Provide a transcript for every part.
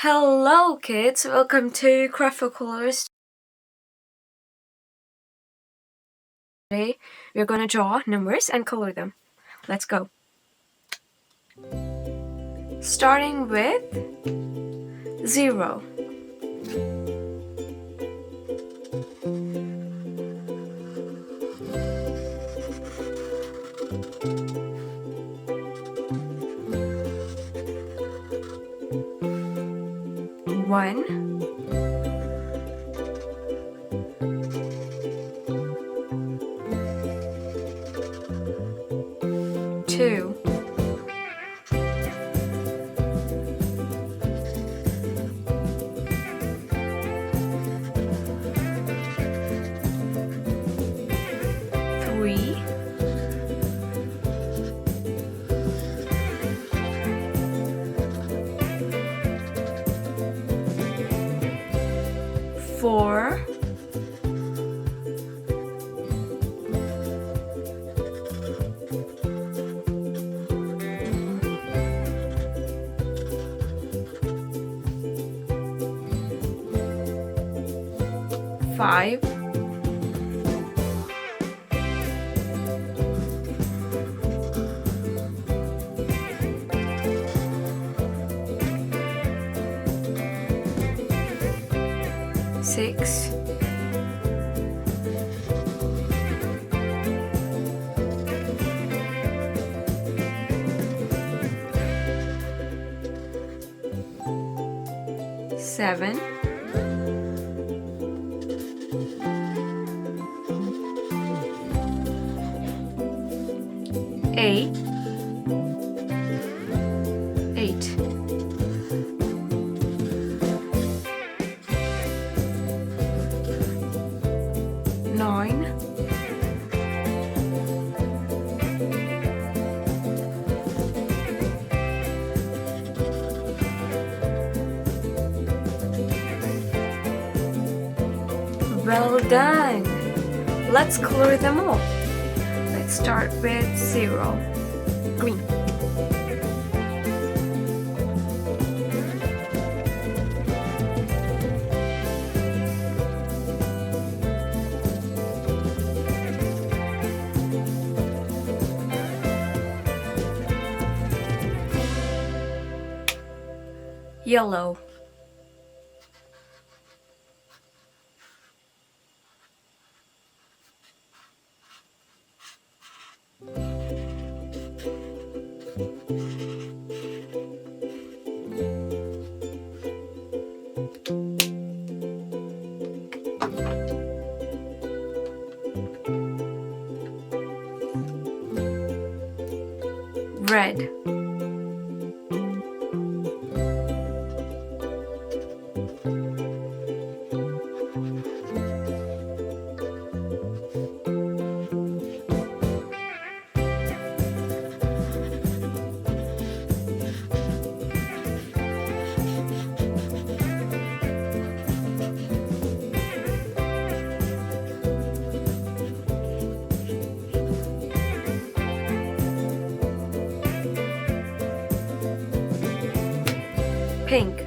Hello kids, welcome to craffo colors. Today we're gonna draw numbers and color them. Let's go. Starting with 0. One, 2, 3, 4, 5, 6, 7, 8, 9, 10. Well done! Let's color them all. Let's start with 0. Green. Yellow. Red. Pink.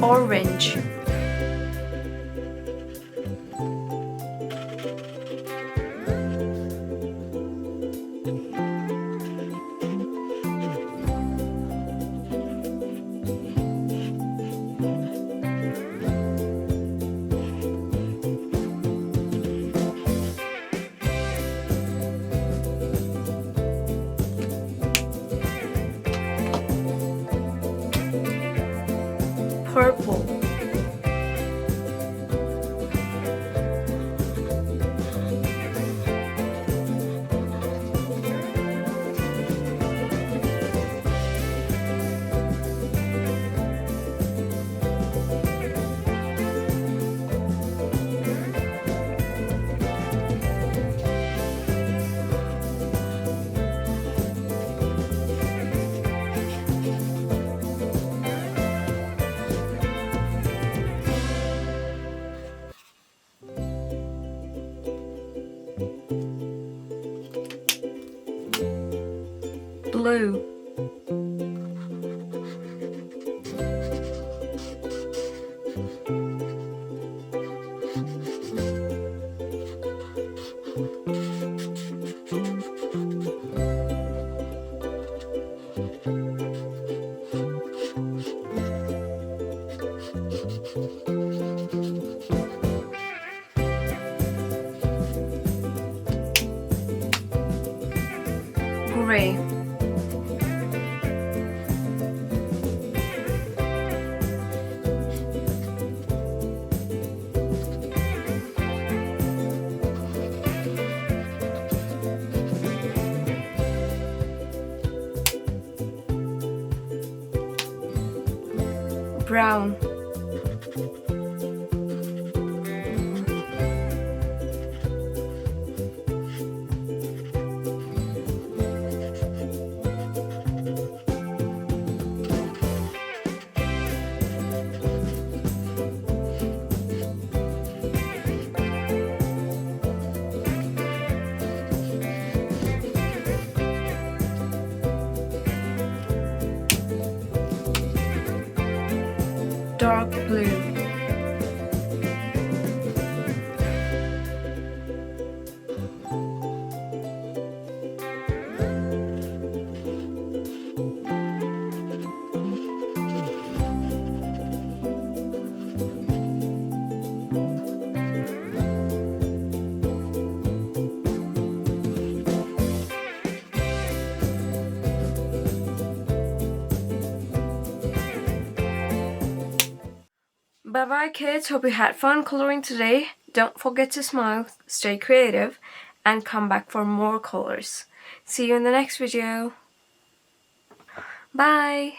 Orange. Purple. Blue. Gray. Brown. Dark blue. Bye bye kids, hope you had fun coloring today. Don't forget to smile, stay creative, and come back for more colors. See you in the next video. Bye!